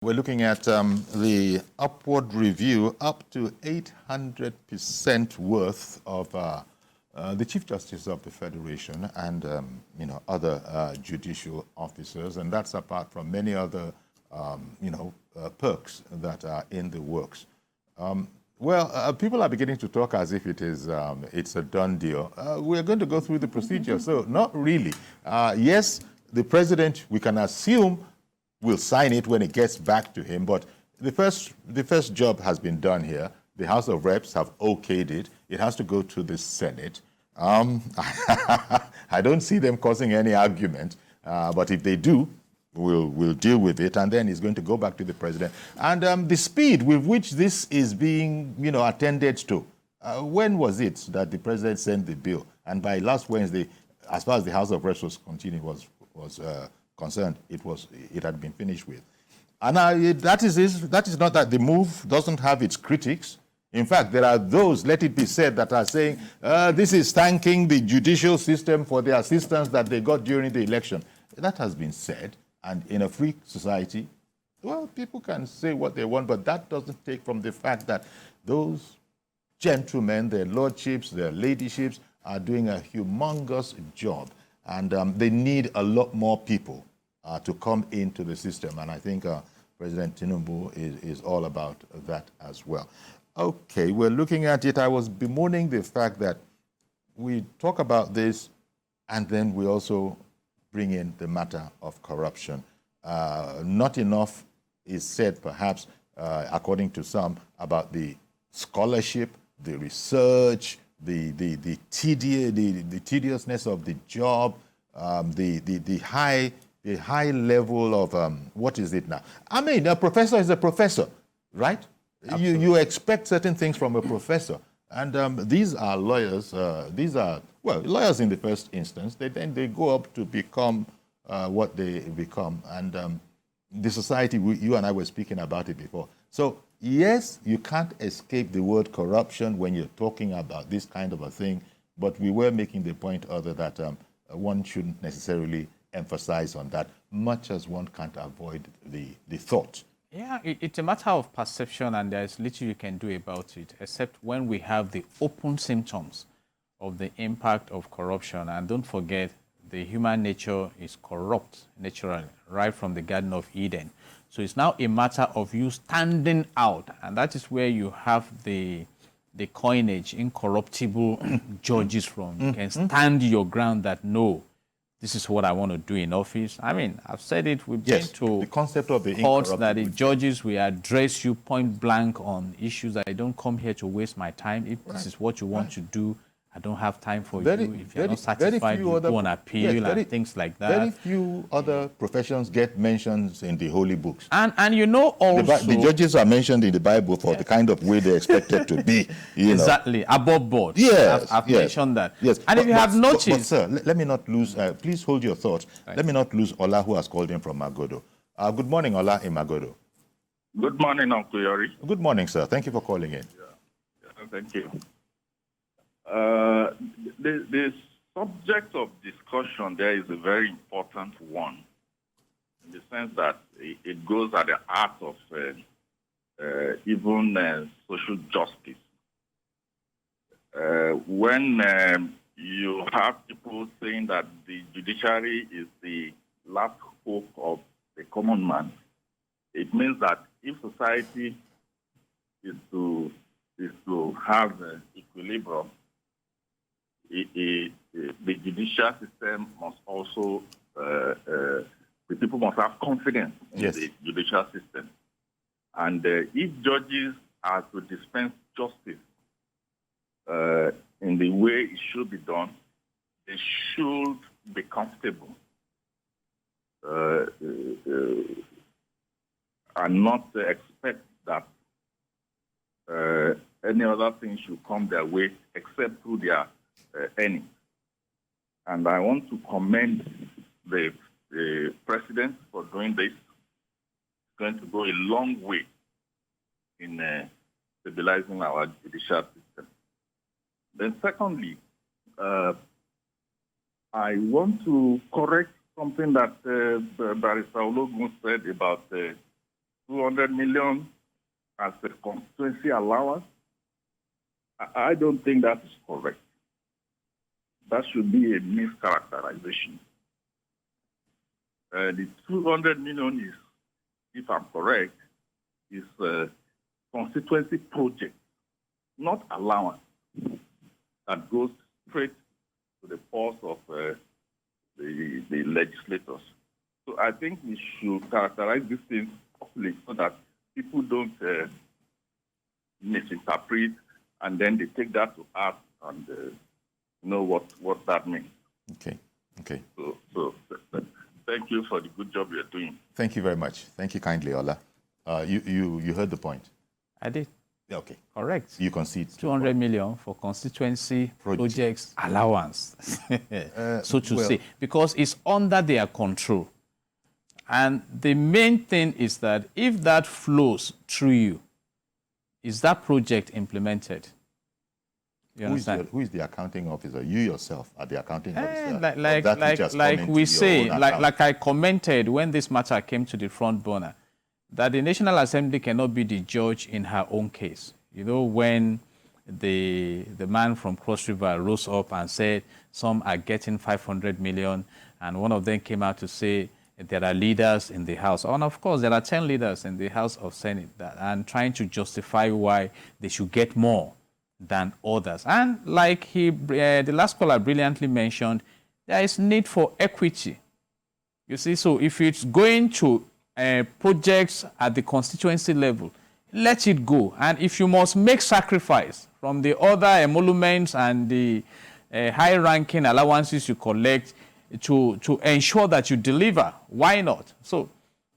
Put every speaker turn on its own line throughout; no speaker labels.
We're looking at the upward review up to 800% worth of the Chief Justice of the Federation and other judicial officers, and that's apart from many other perks that are in the works. People are beginning to talk as if it's a done deal. We're going to go through the procedure, so not really. Yes, the president, we can assume, will sign it when it gets back to him, but the first job has been done here. The House of Reps have okayed it. It has to go to the Senate. I don't see them causing any argument, but if they do, we'll deal with it, and then it's going to go back to the president. And the speed with which this is being, attended to. When was it that the president sent the bill? And by last Wednesday, as far as the House of Reps was concerned, it had been finished with. And that is not that the move doesn't have its critics. In fact, there are those, let it be said, that are saying this is thanking the judicial system for the assistance that they got during the election. That has been said, and in a free society, well, people can say what they want, but that doesn't take from the fact that those gentlemen, their lordships, their ladyships, are doing a humongous job, and they need a lot more people to come into the system, and I think President Tinubu is all about that as well. Okay, we're looking at it. I was bemoaning the fact that we talk about this, and then we also bring in the matter of corruption. Not enough is said, perhaps, according to some, about the scholarship, the research, the tediousness of the job, the high level of what is it now? I mean, a professor is a professor, right? You expect certain things from a professor, and these are lawyers. These are lawyers in the first instance. Then they go up to become what they become, and the society. You and I were speaking about it before. So yes, you can't escape the word corruption when you're talking about this kind of a thing. But we were making the point that one shouldn't necessarily emphasize on that, much as one can't avoid the thought.
Yeah, it's a matter of perception, and there's little you can do about it, except when we have the open symptoms of the impact of corruption. And don't forget, the human nature is corrupt naturally, right from the Garden of Eden. So it's now a matter of you standing out, and that is where you have the coinage, incorruptible judges from. You can stand your ground that, no, this is what I want to do in office. I mean, I've said it. We've been to
the concept of the
courts that the judges will address you point blank on issues. I don't come here to waste my time. If this is what you want to do, I don't have time for you. If you're not satisfied, you go on appeal and things like that.
Very few other professions get mentions in the holy books.
And also...
The judges are mentioned in the Bible for the kind of way they're expected to be.
Exactly, above board.
Yes,
I've mentioned that.
Yes.
And if you have noticed...
But sir, let me not lose... please hold your thoughts. Right. Let me not lose Ola, who has called in from Magodo. Good morning, Ola in Magodo.
Good morning, Uncle Yori.
Good morning, sir. Thank you for calling in.
Yeah, thank you. The subject of discussion there is a very important one, in the sense that it goes at the heart of even social justice. When you have people saying that the judiciary is the last hope of the common man, it means that if society is to have equilibrium, the judicial system must also, the people must have confidence in the judicial system. And if judges are to dispense justice in the way it should be done, they should be comfortable and not expect that any other thing should come their way except through their earnings. And I want to commend the president for doing this. It's going to go a long way in stabilizing our judicial system. Then secondly, I want to correct something that Barrister Ologun said about 200 million as a constituency allowance, I don't think that is correct. That should be a mischaracterization. The 200 million is, if I'm correct, is a constituency project, not allowance, that goes straight to the purse of the legislators. So I think we should characterize these things properly so that people don't misinterpret, and then they take that to heart and know what that means.
Okay.
So thank you for the good job you're doing.
Thank you very much. Thank you kindly, Ola. You heard the point.
I did.
Okay.
Correct.
You concede.
200 million for constituency projects allowance, so to say, because it's under their control. And the main thing is that if that flows through you, is that project implemented? You understand?
Who is the accounting officer? You yourself are the accounting officer.
Like we say, like I commented when this matter came to the front burner, that the National Assembly cannot be the judge in her own case. You know, when the man from Cross River rose up and said some are getting 500 million, and one of them came out to say there are leaders in the House. And of course, there are 10 leaders in the House of Senate and trying to justify why they should get more than others. And like the last caller brilliantly mentioned, there is need for equity. You see, so if it's going to projects at the constituency level, let it go. And if you must make sacrifice from the other emoluments and the high-ranking allowances you collect to ensure that you deliver, why not? So,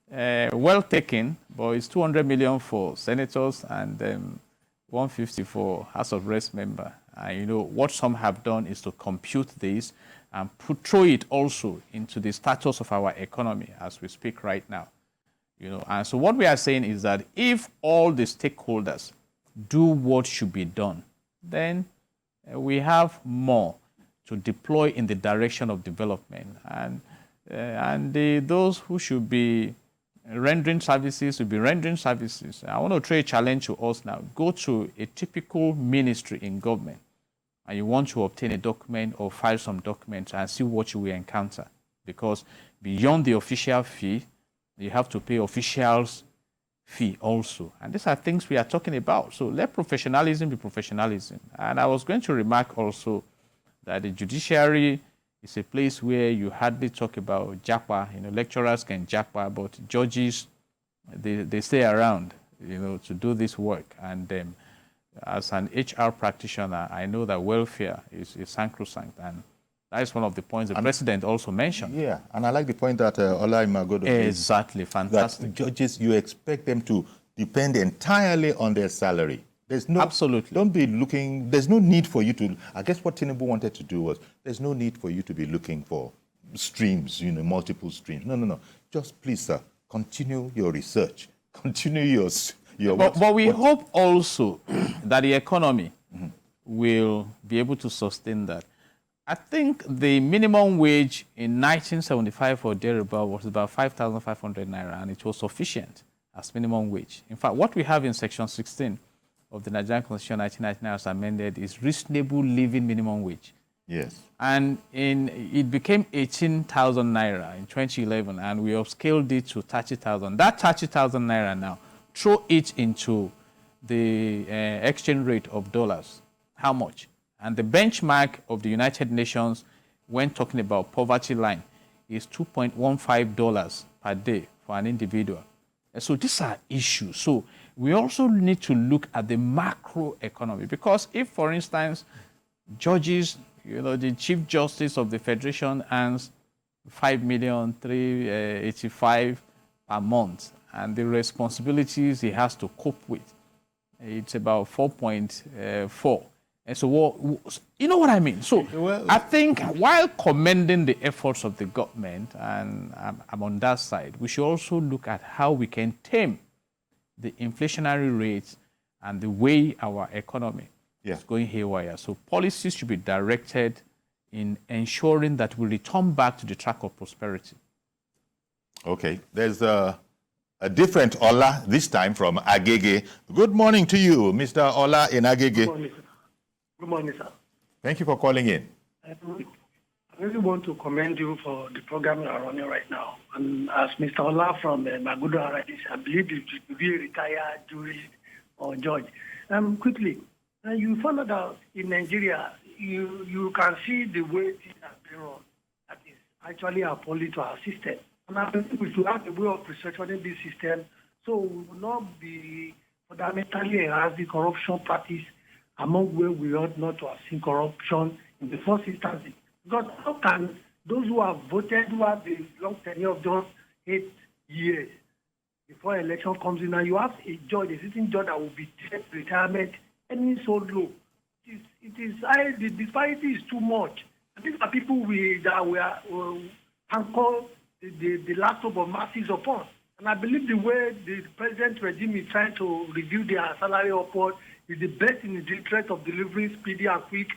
well taken, but it's 200 million for senators and 150 for House of Reps member. And you know, what some have done is to compute this and throw it also into the status of our economy as we speak right now. You know, and so what we are saying is that if all the stakeholders do what should be done, then we have more to deploy in the direction of development. And those who should be rendering services will be rendering services. I want to throw a challenge to us now. Go to a typical ministry in government and you want to obtain a document or file some documents and see what you will encounter. Because beyond the official fee, you have to pay officials' fee also. And these are things we are talking about. So let professionalism be professionalism. And I was going to remark also that the judiciary is a place where you hardly talk about japa. You know, lecturers can japa, but judges, they stay around, you know, to do this work. And as an HR practitioner, I know that welfare is sacrosanct. And that is one of the points the president also mentioned.
Yeah, and I like the point that Ola Imagodo made.
Exactly, fantastic.
That judges, you expect them to depend entirely on their salary. There's no,
absolutely.
Don't be looking, there's no need for you to, I guess what Tinubu wanted to do was, there's no need for you to be looking for streams, you know, multiple streams. No. Just please, sir, continue your research. Continue your
But we hope also that the economy will be able to sustain that. I think the minimum wage in 1975 or thereabout was about 5,500 naira, and it was sufficient as minimum wage. In fact, what we have in Section 16 of the Nigerian Constitution 1999 as amended is reasonable living minimum wage.
Yes.
And it became 18,000 naira in 2011, and we upscaled it to 30,000. That 30,000 naira now, throw it into the exchange rate of dollars. How much? And the benchmark of the United Nations when talking about poverty line is $2.15 per day for an individual. And so these are issues. So we also need to look at the macro economy, because if, for instance, judges, you know, the Chief Justice of the Federation earns 5,385,000 per month, and the responsibilities he has to cope with, it's about 4.4. And so, you know what I mean? So I think while commending the efforts of the government, and I'm on that side, we should also look at how we can tame the inflationary rates and the way our economy is going haywire. So policies should be directed in ensuring that we return back to the track of prosperity.
Okay. There's a different Ola, this time from Agege. Good morning to you, Mr. Ola in Agege.
Good morning, sir. Good morning, sir.
Thank you for calling in.
I really want to commend you for the program you are running right now. And as Mr. Ola from Magodo already, I believe you should be a retired jurist or judge. Quickly, you found out that in Nigeria, you can see the way things have been run. That is actually appalling to our system. And I believe we should have a way of restructuring this system so we will not be fundamentally enhance the corruption practice among where we ought not to have seen corruption in the first instance. Because how can those who have voted, who have the long tenure of just 8 years before election comes in, and you have a judge, a sitting judge that will be dead retirement, any so low. The disparity is too much. And these are people that we can call the last hope of masses upon. And I believe the way the present regime is trying to review their salary upward is the best in the interest of delivering speedy and quick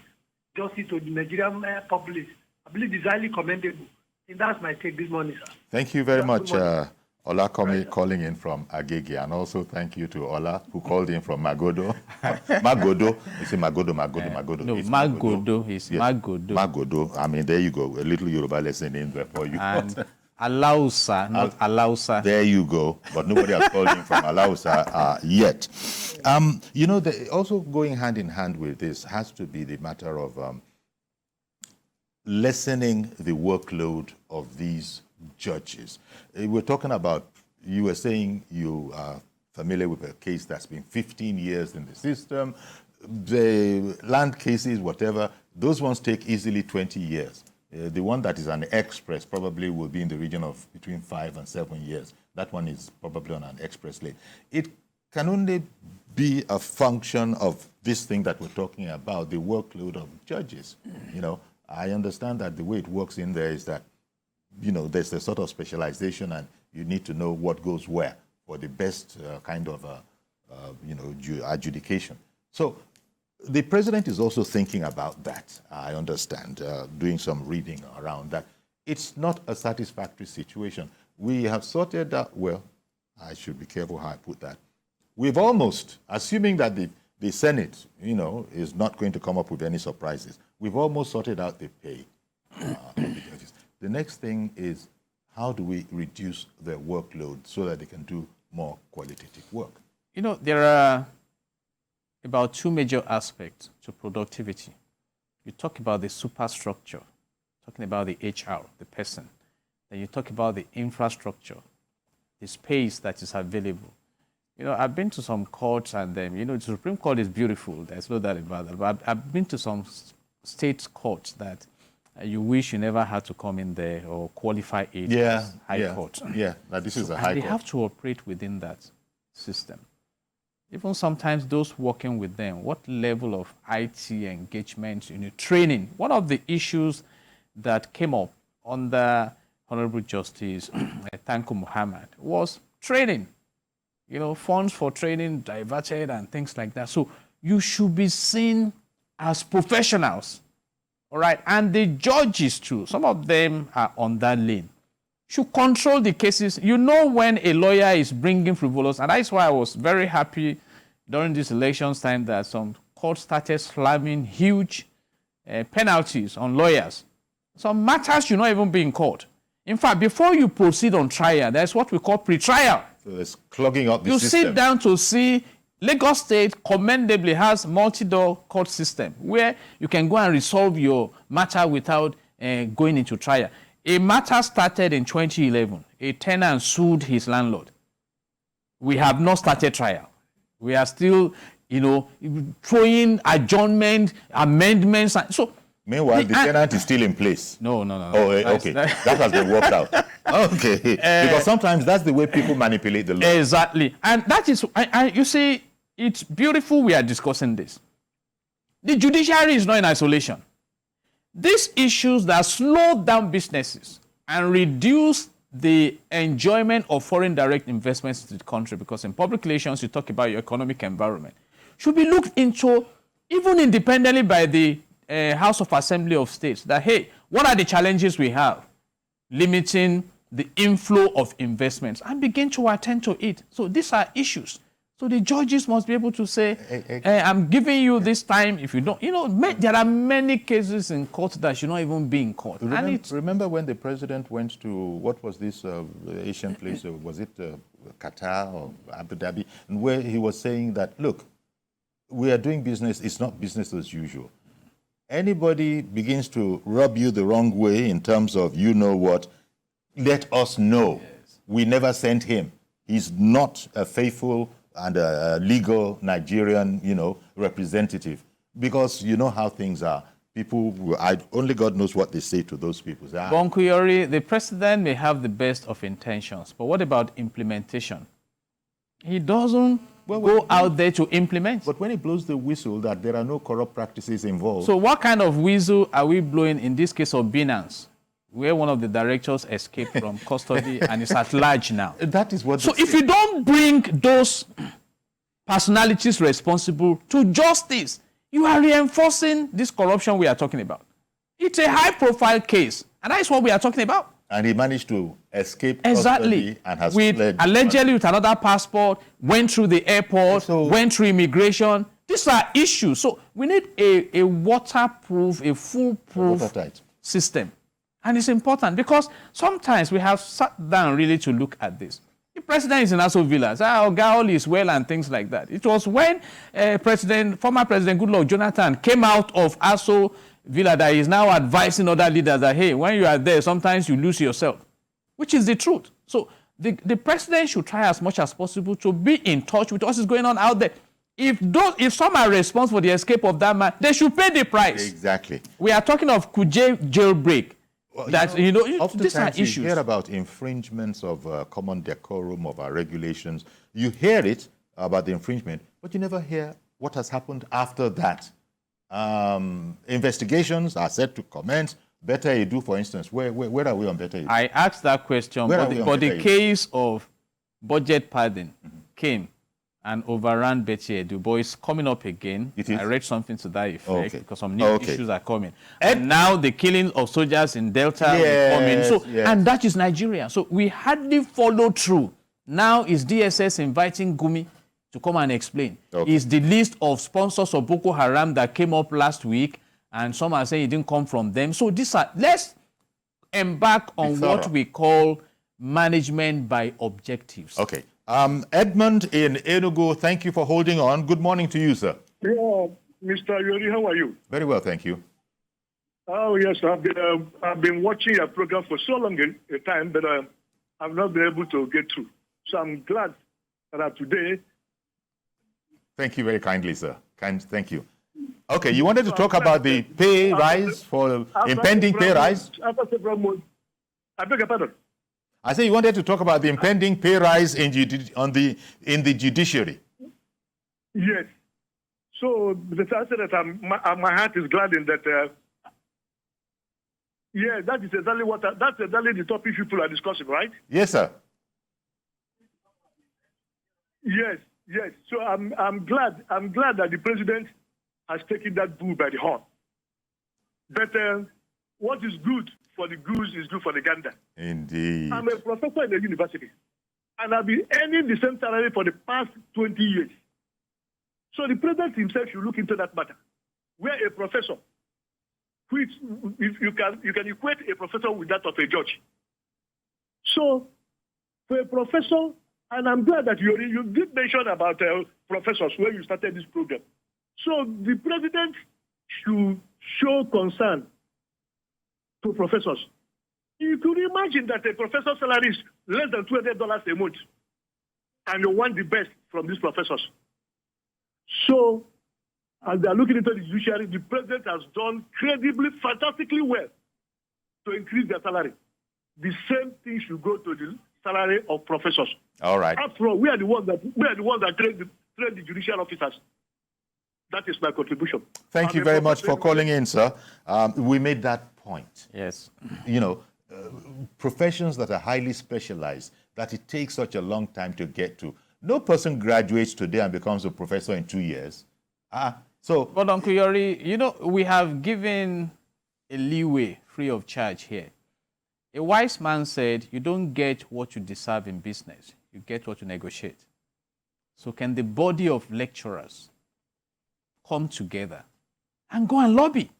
justice to the Nigerian populace. I believe it's highly commendable. And that's my take this morning, sir.
Thank you very much, Ola calling in from Agege. And also thank you to Ola, who called in from Magodo. Magodo. You say Magodo.
No, Magodo is yes. Magodo.
Magodo. I mean, there you go. A little Yoruba lesson in there for you.
And Alausa, not Alausa.
There you go. But nobody has called in from Alausa yet. You know, also going hand in hand with this has to be the matter of lessening the workload of these judges. We're talking about, you were saying you are familiar with a case that's been 15 years in the system. The land cases, whatever, those ones take easily 20 years. The one that is an express probably will be in the region of between 5 and 7 years. That one is probably on an express lane. It can only be a function of this thing that we're talking about, the workload of judges. You know, I understand that the way it works in there is that, you know, there's a sort of specialization and you need to know what goes where for the best kind of, adjudication. So the president is also thinking about that, I understand, doing some reading around that. It's not a satisfactory situation. We have sorted out, well, I should be careful how I put that. We've almost, assuming that the Senate, you know, is not going to come up with any surprises, we've almost sorted out the pay of the judges. The next thing is, how do we reduce their workload so that they can do more qualitative work?
You know, there are about 2 major aspects to productivity. You talk about the superstructure, talking about the HR, the person. Then you talk about the infrastructure, the space that is available. You know, I've been to some courts and then, you know, the Supreme Court is beautiful. There's no doubt about that. But I've been to some state courts that you wish you never had to come in there or qualify it as high court.
Yeah, that this is a high court.
They have to operate within that system. Even sometimes those working with them, what level of IT engagement, you know, training. One of the issues that came up under Honorable Justice Tanko Muhammad was training. You know, funds for training diverted and things like that. So you should be seen as professionals, all right? And the judges too, some of them are on that lane, should control the cases. You know when a lawyer is bringing frivolous, and that's why I was very happy during this elections time that some courts started slamming huge penalties on lawyers. Some matters should not even be in court. In fact, before you proceed on trial, there's what we call pre-trial.
So it's clogging up the
system. You sit down to see. Lagos State commendably has multi-door court system where you can go and resolve your matter without going into trial. A matter started in 2011. A tenant sued his landlord. We have not started trial. We are still, you know, throwing adjournment, amendments. So
meanwhile, the tenant is still in place.
No.
Oh, okay. That has been worked out. Okay. Because sometimes that's the way people manipulate the law.
Exactly. And that is, you see, it's beautiful we are discussing this. The judiciary is not in isolation. These issues that slow down businesses and reduce the enjoyment of foreign direct investments to the country, because in public relations, you talk about your economic environment, should be looked into even independently by the House of Assembly of States, that, hey, what are the challenges we have? Limiting the inflow of investments and begin to attend to it. So these are issues. So the judges must be able to say, I'm giving you this time. If you don't, there are many cases in court that should not even be in court.
Remember when the president went to, what was this Asian place? Was it Qatar or Abu Dhabi? And where he was saying that, look, we are doing business. It's not business as usual. Anybody begins to rub you the wrong way in terms of you know what, let us know. Yes. We never sent him. He's not a faithful and a legal Nigerian, representative. Because you know how things are. People, only God knows what they say to those people.
Bonkuyori, the president may have the best of intentions, but what about implementation? He doesn't go out there to implement.
But when he blows the whistle that there are no corrupt practices involved.
So what kind of whistle are we blowing in this case of Binance, where one of the directors escaped from custody and is at large now?
That is what.
So if you don't bring those personalities responsible to justice, you are reinforcing this corruption we are talking about. It's a high-profile case, and that is what we are talking about.
And he managed to escape custody and has fled.
Allegedly with another passport, went through the airport, went through immigration. These are issues. So we need a waterproof, a foolproof system. And it's important because sometimes we have sat down really to look at this. The president is in Aso Villa. All is well and things like that. It was when former President Goodluck Jonathan came out of Aso Villa that is now advising other leaders that, hey, when you are there, sometimes you lose yourself, which is the truth. So the president should try as much as possible to be in touch with what is going on out there. If some are responsible for the escape of that man, they should pay the price.
Exactly.
We are talking of Kuje jailbreak.
Well,
These are issues.
You hear about infringements of common decorum of our regulations. You hear it about the infringement, but you never hear what has happened after that. Investigations are set to commence. Better Edu, for instance, where are we on Better Edu?
I asked that question, but the case of budget padding came and overran Better Edu, but it's coming up again. I read something to that effect because some new issues are coming. And now the killing of soldiers in Delta is coming. So, and that is Nigeria. So we hardly follow through. Now is DSS inviting Gumi to come and explain. Is the list of sponsors of Boko Haram that came up last week, and some are saying it didn't come from them. So let's embark on what we call management by objectives.
Okay. Edmund in Enugu, thank you for holding on. Good morning to you, sir.
Yeah, Mr. Yori, how are you?
Very well, thank you.
Oh, yes, I've been watching your program for so long a time, but I've not been able to get through. So I'm glad that today.
Thank you very kindly, sir. Thank you. Okay, you wanted to talk about the pay rise for impending pay rise?
After several months, I beg your pardon.
I say you wanted to talk about the impending pay rise in the judiciary.
Yes. So the answer that my heart is glad in that. That is exactly the topic people are discussing, right?
Yes, sir.
Yes. So I'm glad that the president has taken that bull by the horn. But what is good for the goose is good for the gander.
Indeed.
I'm a professor in the university, and I've been earning the same salary for the past 20 years. So the president himself should look into that matter. Where a professor, which if you can equate a professor with that of a judge. So for a professor, and I'm glad that you did mention about professors when you started this program. So the president should show concern to professors. You could imagine that a professor's salary is less than $200 a month, and you want the best from these professors. So, as they are looking into the judiciary, the president has done credibly, fantastically well to increase their salary. The same thing should go to the salary of professors.
All right.
After all, we are the ones that train the judicial officers. That is my contribution.
Thank you very much for calling in, sir. We made that point.
Yes.
Professions that are highly specialized, that it takes such a long time to get to. No person graduates today and becomes a professor in 2 years.
But Uncle Yori, we have given a leeway free of charge here. A wise man said, you don't get what you deserve in business. You get what you negotiate. So can the body of lecturers come together and go and lobby?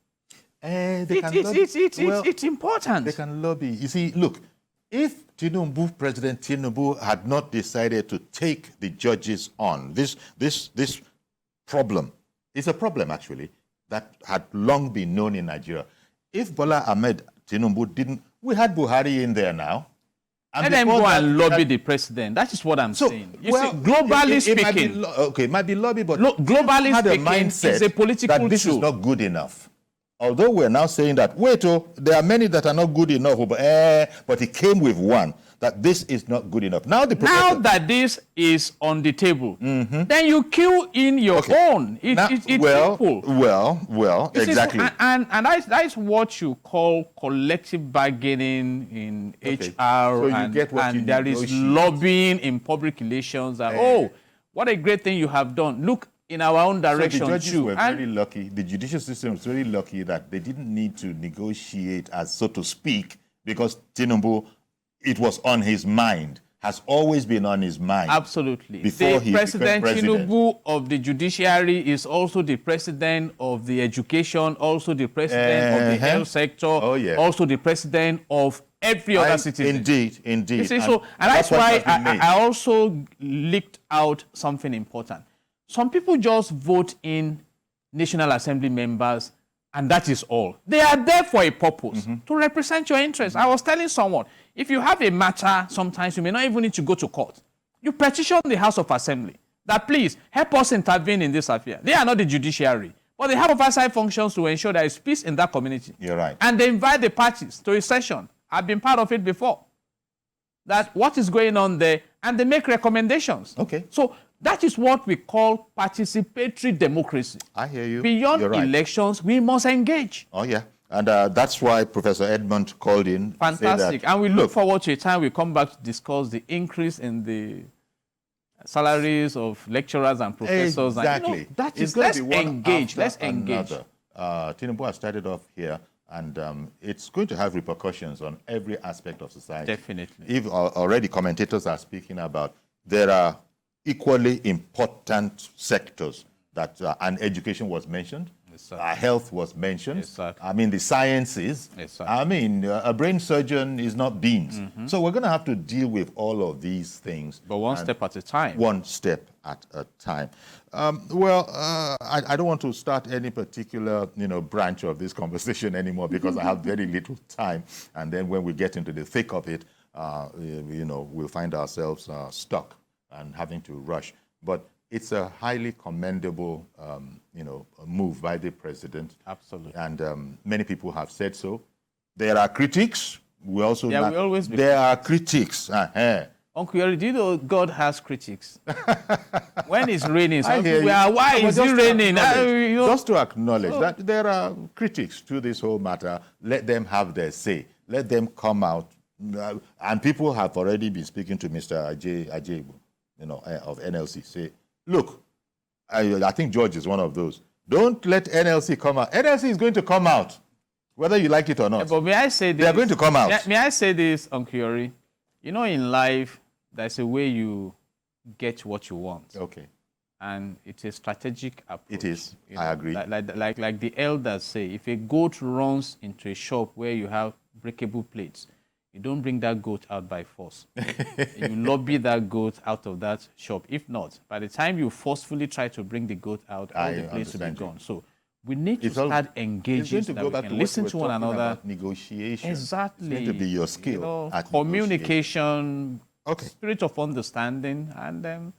It's important.
They can lobby. You see, look, if President Tinubu had not decided to take the judges on, this problem is a problem, actually, that had long been known in Nigeria. If Bola Ahmed Tinubu didn't, we had Buhari in there now.
Let them go and lobby the president. That is what I'm saying. You see, globally speaking,
it might be lobby, but
globally speaking, it's a political
that this is not good enough. Although we're now saying that, there are many that are not good enough, but he came with one, that this is not good enough. Now
that this is on the table, then you kill in your own. It's simple.
Well, exactly.
And that is what you call collective bargaining in HR,
so you get what you
there is lobbying in public relations. What a great thing you have done. Look in our own direction.
So the judges were very lucky. The judicial system was very lucky that they didn't need to negotiate, as so to speak, because Tinubu, it was on his mind, has always been on his mind.
Absolutely.
Before he
President
became president.
Tinubu of the judiciary is also the president of the education, also the president of the health sector, also the president of every other citizen.
Indeed.
You see, and that's why I also leaked out something important. Some people just vote in National Assembly members, and that is all. They are there for a purpose, to represent your interests. I was telling someone, if you have a matter, sometimes you may not even need to go to court. You petition the House of Assembly that please help us intervene in this affair. They are not the judiciary, but they have oversight functions to ensure there is peace in that community.
You're right.
And they invite the parties to a session. I've been part of it before. That what is going on there, and they make recommendations.
Okay.
So that is what we call participatory democracy.
I hear you.
Beyond elections, we must engage.
Oh, yeah. And that's why Professor Edmond called in.
Fantastic. And we look forward to a time we come back to discuss the increase in the salaries of lecturers and professors.
Exactly.
And, let's engage. Let's engage.
Tinubu has started off here, and it's going to have repercussions on every aspect of society.
Definitely.
If already commentators are speaking about, there are equally important sectors that, and education was mentioned, health was mentioned, I mean, the sciences, I mean, a brain surgeon is not beans. So we're going to have to deal with all of these things.
But one step at a time.
One step at a time. I don't want to start any particular, branch of this conversation anymore because I have very little time. And then when we get into the thick of it, we'll find ourselves stuck and having to rush. But it's a highly commendable, move by the president.
Absolutely.
And many people have said so. There are critics. We also
we always be
there are critics.
Uncle Yori, do you know God has critics? When it's raining, some people why is it raining?
Just to acknowledge that there are critics to this whole matter. Let them have their say. Let them come out. And people have already been speaking to Mr. Ajebu, of NLC. Say, look, I think George is one of those. Don't let NLC come out. NLC is going to come out, whether you like it or not.
Yeah, but may I say this?
They are going to come out.
May I say this, Uncle Yori? In life, there's a way you get what you want.
Okay.
And it's a strategic approach.
It is. I agree.
Like the elders say, if a goat runs into a shop where you have breakable plates, you don't bring that goat out by force. You lobby that goat out of that shop. If not, by the time you forcefully try to bring the goat out, all the plates will be gone. So we need to start engaging so that we can listen to one another.
Negotiation.
Exactly.
It's going to be your skill. At
communication, spirit of understanding, and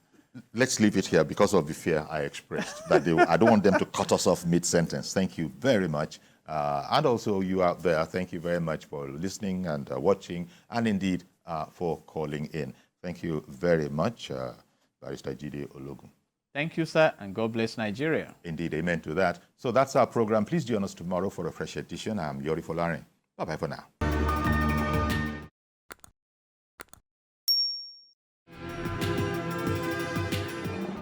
let's leave it here because of the fear I expressed. That I don't want them to cut us off mid-sentence. Thank you very much. And also you out there, thank you very much for listening and watching, and indeed for calling in. Thank you very much, Barrister Jide Ologun.
Thank you, sir, and God bless Nigeria.
Indeed, amen to that. So that's our program. Please join us tomorrow for a fresh edition. I'm Yori Folarin. Bye-bye for now.